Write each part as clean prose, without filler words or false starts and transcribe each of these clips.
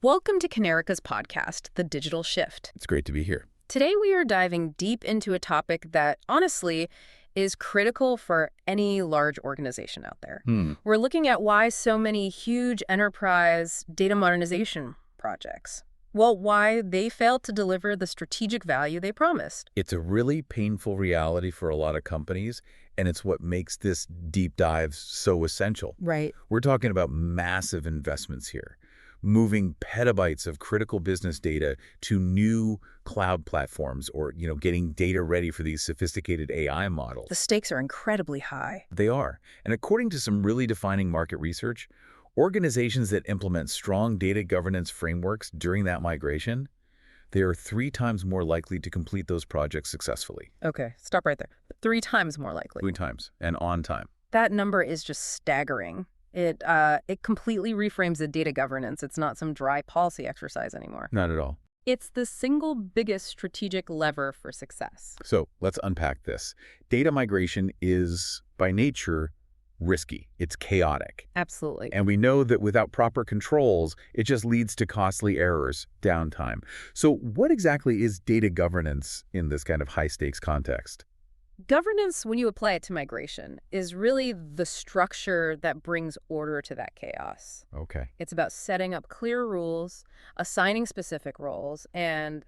Welcome to Kanerika's podcast, The Digital Shift. It's great to be here. Today we are diving deep into a topic that, honestly, is critical for any large organization out there. We're looking at why so many huge enterprise data modernization projects, well, why they failed to deliver the strategic value they promised. It's a really painful reality for a lot of companies, and it's what makes this deep dive so essential. Right. We're talking about massive investments here, moving petabytes of critical business data to new cloud platforms or, getting data ready for these sophisticated AI models. The stakes are incredibly high. They are. And according to some really defining market research, organizations that implement strong data governance frameworks during that migration, they are 3 times more likely to complete those projects successfully. Okay, stop right there. 3 times more likely. 3 times, and on time. That number is just staggering. It completely reframes the data governance. It's not some dry policy exercise anymore. Not at all. It's the single biggest strategic lever for success. So let's unpack this. Data migration is, by nature, risky. It's chaotic. Absolutely. And we know that without proper controls, it just leads to costly errors, downtime. So what exactly is data governance in this kind of high-stakes context? Governance, when you apply it to migration, is really the structure that brings order to that chaos. Okay. It's about setting up clear rules, assigning specific roles, and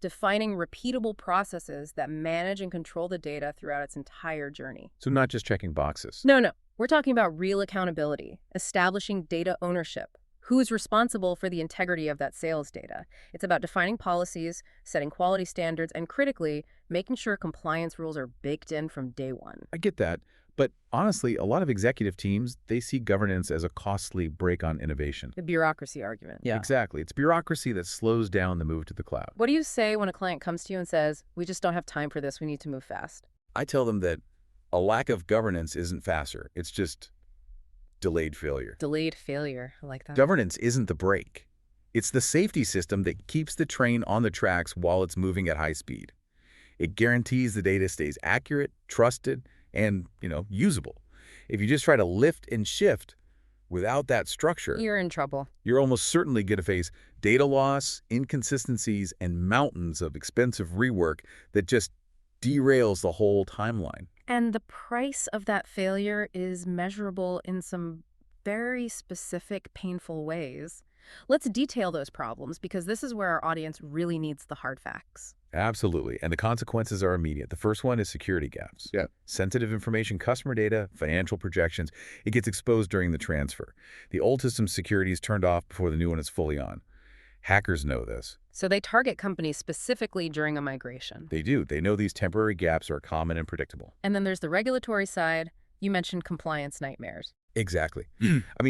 defining repeatable processes that manage and control the data throughout its entire journey. So not just checking boxes. No. We're talking about real accountability, establishing data ownership. Who is responsible for the integrity of that sales data? It's about defining policies, setting quality standards, and critically, making sure compliance rules are baked in from day one. I get that. But honestly, a lot of executive teams, they see governance as a costly brake on innovation. The bureaucracy argument. Yeah. Exactly. It's bureaucracy that slows down the move to the cloud. What do you say when a client comes to you and says, we just don't have time for this, we need to move fast? I tell them that a lack of governance isn't faster. It's just delayed failure. Delayed failure. I like that. Governance isn't the brake. It's the safety system that keeps the train on the tracks while it's moving at high speed. It guarantees the data stays accurate, trusted, and, usable. If you just try to lift and shift without that structure, You're in trouble. you're almost certainly going to face data loss, inconsistencies, and mountains of expensive rework that just derails the whole timeline. And the price of that failure is measurable in some very specific, painful ways. Let's detail those problems because this is where our audience really needs the hard facts. Absolutely. And the consequences are immediate. The first one is security gaps. Yeah. Sensitive information, customer data, financial projections, it gets exposed during the transfer. The old system's security is turned off before the new one is fully on. Hackers know this. So they target companies specifically during a migration. They do. They know these temporary gaps are common and predictable. And then there's the regulatory side. You mentioned compliance nightmares. Exactly.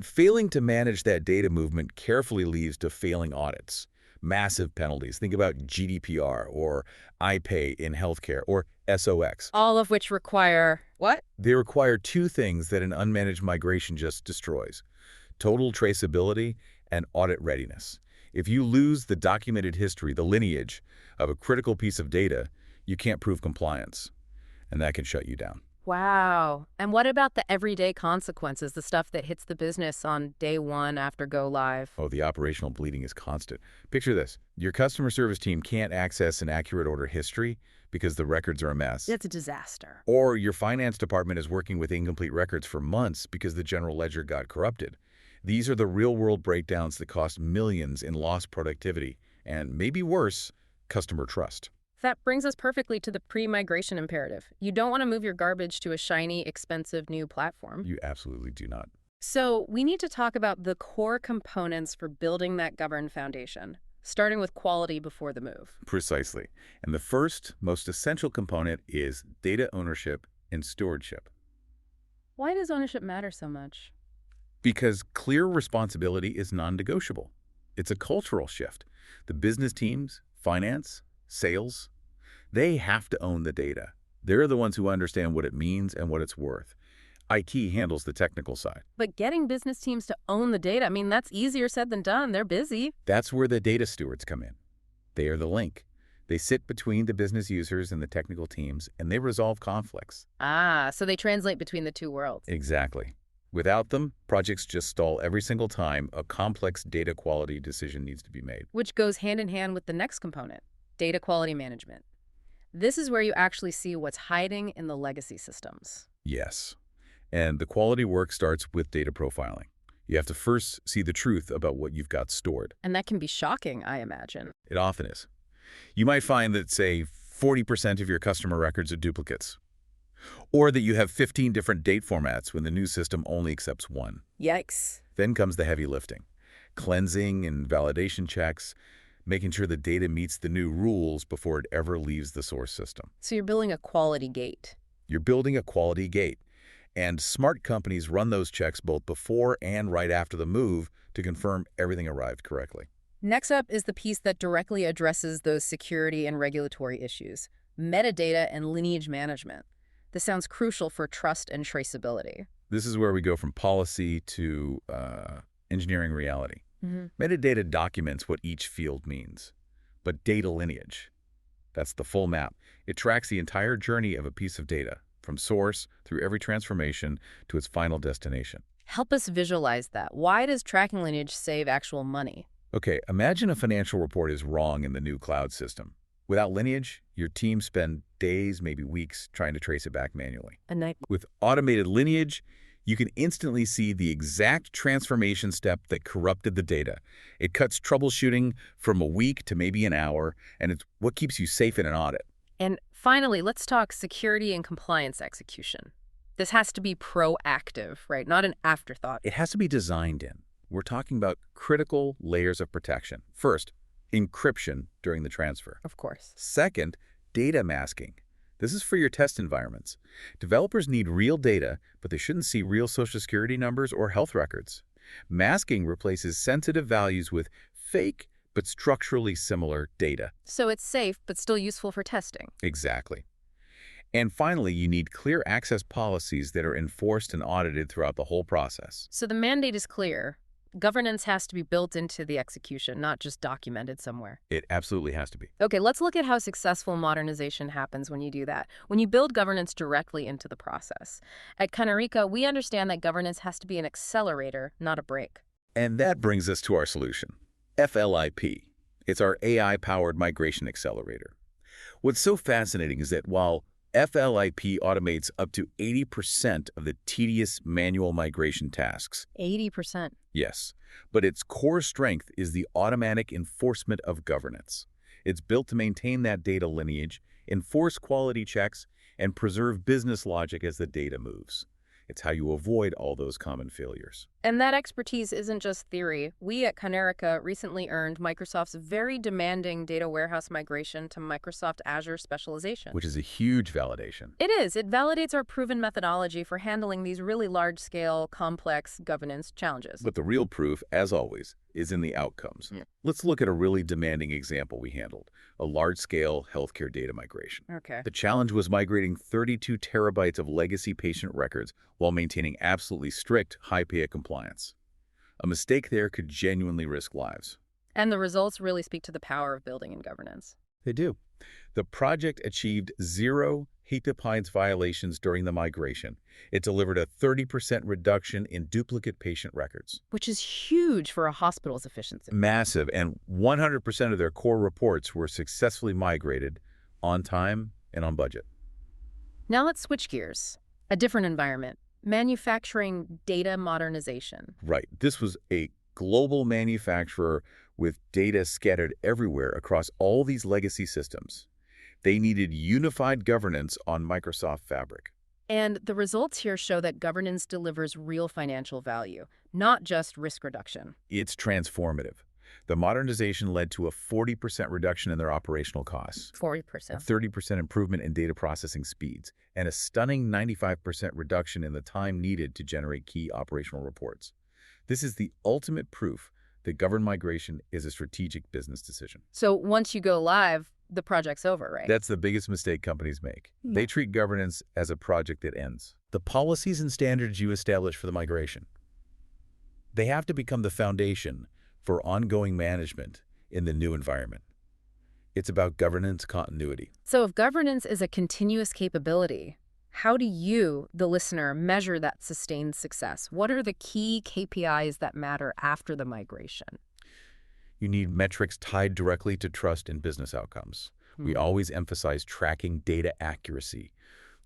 Failing to manage that data movement carefully leads to failing audits. Massive penalties. Think about GDPR or iPay in healthcare or SOX. All of which require what? They require 2 things that an unmanaged migration just destroys: total traceability and audit readiness. If you lose the documented history, the lineage of a critical piece of data, you can't prove compliance, and that can shut you down. Wow. And what about the everyday consequences, the stuff that hits the business on day one after go live? Oh, the operational bleeding is constant. Picture this. Your customer service team can't access an accurate order history because the records are a mess. That's a disaster. Or your finance department is working with incomplete records for months because the general ledger got corrupted. These are the real-world breakdowns that cost millions in lost productivity and, maybe worse, customer trust. That brings us perfectly to the pre-migration imperative. You don't want to move your garbage to a shiny, expensive new platform. You absolutely do not. So we need to talk about the core components for building that governed foundation, starting with quality before the move. Precisely. And the first, most essential component is data ownership and stewardship. Why does ownership matter so much? Because clear responsibility is non-negotiable. It's a cultural shift. The business teams, finance, sales, they have to own the data. They're the ones who understand what it means and what it's worth. IT handles the technical side. But getting business teams to own the data, that's easier said than done. They're busy. That's where the data stewards come in. They are the link. They sit between the business users and the technical teams, and they resolve conflicts. Ah, so they translate between the two worlds. Exactly. Without them, projects just stall every single time a complex data quality decision needs to be made. Which goes hand in hand with the next component, data quality management. This is where you actually see what's hiding in the legacy systems. Yes. And the quality work starts with data profiling. You have to first see the truth about what you've got stored. And that can be shocking, I imagine. It often is. You might find that, say, 40% of your customer records are duplicates. Or that you have 15 different date formats when the new system only accepts one. Yikes. Then comes the heavy lifting. Cleansing and validation checks, making sure the data meets the new rules before it ever leaves the source system. So you're building a quality gate. You're building a quality gate. And smart companies run those checks both before and right after the move to confirm everything arrived correctly. Next up is the piece that directly addresses those security and regulatory issues, metadata and lineage management. This sounds crucial for trust and traceability. This is where we go from policy to engineering reality. Metadata documents what each field means. But data lineage, that's the full map. It tracks the entire journey of a piece of data, from source through every transformation to its final destination. Help us visualize that. Why does tracking lineage save actual money? Okay, imagine a financial report is wrong in the new cloud system. Without Lineage, your team spend days, maybe weeks, trying to trace it back manually. A nightmare. With automated Lineage, you can instantly see the exact transformation step that corrupted the data. It cuts troubleshooting from a week to maybe an hour, and it's what keeps you safe in an audit. And finally, let's talk security and compliance execution. This has to be proactive, right? Not an afterthought. It has to be designed in. We're talking about critical layers of protection. First, encryption during the transfer. Of course. Second, data masking. This is for your test environments. Developers need real data, but they shouldn't see real Social Security numbers or health records. Masking replaces sensitive values with fake but structurally similar data. So it's safe, but still useful for testing. Exactly. And finally, you need clear access policies that are enforced and audited throughout the whole process. So the mandate is clear. Governance has to be built into the execution, not just documented somewhere. It absolutely has to be. Okay, let's look at how successful modernization happens when you do that, when you build governance directly into the process. At Kanerika, we understand that governance has to be an accelerator, not a brake. And that brings us to our solution, FLIP. It's our AI-powered migration accelerator. What's so fascinating is that while FLIP automates up to 80% of the tedious manual migration tasks. 80%? Yes, but its core strength is the automatic enforcement of governance. It's built to maintain that data lineage, enforce quality checks, and preserve business logic as the data moves. It's how you avoid all those common failures. And that expertise isn't just theory. We at Kanerika recently earned Microsoft's very demanding data warehouse migration to Microsoft Azure specialization. Which is a huge validation. It is. It validates our proven methodology for handling these really large-scale, complex governance challenges. But the real proof, as always, is in the outcomes. Let's look at a really demanding example we handled, a large-scale healthcare data migration. Okay. The challenge was migrating 32 terabytes of legacy patient records while maintaining absolutely strict HIPAA compliance. A mistake there could genuinely risk lives. And the results really speak to the power of building and governance. They do. The project achieved 0 HIPAA violations during the migration. It delivered a 30% reduction in duplicate patient records. Which is huge for a hospital's efficiency. Massive, and 100% of their core reports were successfully migrated on time and on budget. Now let's switch gears. A different environment. Manufacturing data modernization. Right. This was a global manufacturer with data scattered everywhere across all these legacy systems. They needed unified governance on Microsoft Fabric. And the results here show that governance delivers real financial value, not just risk reduction. It's transformative. The modernization led to a 40% reduction in their operational costs, 40%. a 30% improvement in data processing speeds, and a stunning 95% reduction in the time needed to generate key operational reports. This is the ultimate proof that governed migration is a strategic business decision. So once you go live, the project's over, right? That's the biggest mistake companies make. They treat governance as a project that ends. The policies and standards you establish for the migration, they have to become the foundation for ongoing management in the new environment. It's about governance continuity. So if governance is a continuous capability, How do you, the listener, measure that sustained success? What are the key KPIs that matter after the migration? You need metrics tied directly to trust and business outcomes. We always emphasize tracking data accuracy.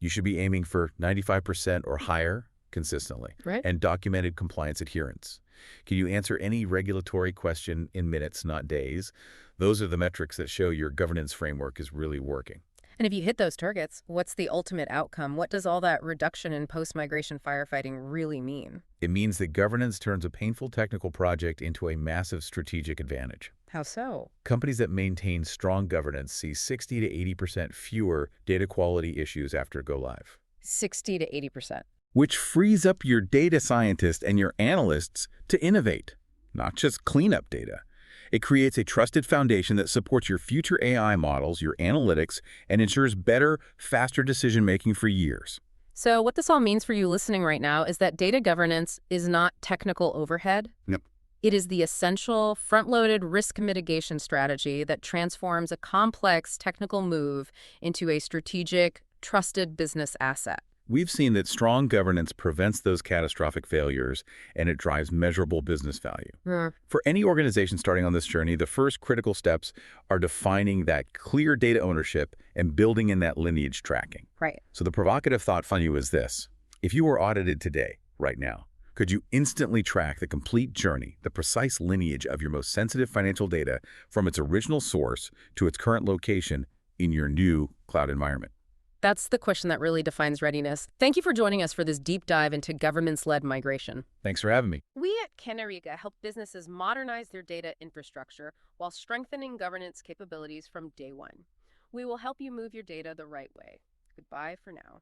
You should be aiming for 95% or higher consistently, Right. and documented compliance adherence. Can you answer any regulatory question in minutes, not days? Those are the metrics that show your governance framework is really working. And if you hit those targets, what's the ultimate outcome? What does all that reduction in post-migration firefighting really mean? It means that governance turns a painful technical project into a massive strategic advantage. How so? Companies that maintain strong governance see 60 to 80% fewer data quality issues after go live, 60 to 80%. which frees up your data scientists and your analysts to innovate, not just clean up data. It creates a trusted foundation that supports your future AI models, your analytics, and ensures better, faster decision-making for years. So what this all means for you listening right now is that data governance is not technical overhead. Yep. It is the essential, front-loaded risk mitigation strategy that transforms a complex technical move into a strategic, trusted business asset. We've seen that strong governance prevents those catastrophic failures, and it drives measurable business value. For any organization starting on this journey, the first critical steps are defining that clear data ownership and building in that lineage tracking. Right. So the provocative thought for you is this. If you were audited today, right now, could you instantly track the complete journey, the precise lineage of your most sensitive financial data from its original source to its current location in your new cloud environment? That's the question that really defines readiness. Thank you for joining us for this deep dive into governance-led migration. Thanks for having me. We at Kanerika help businesses modernize their data infrastructure while strengthening governance capabilities from day one. We will help you move your data the right way. Goodbye for now.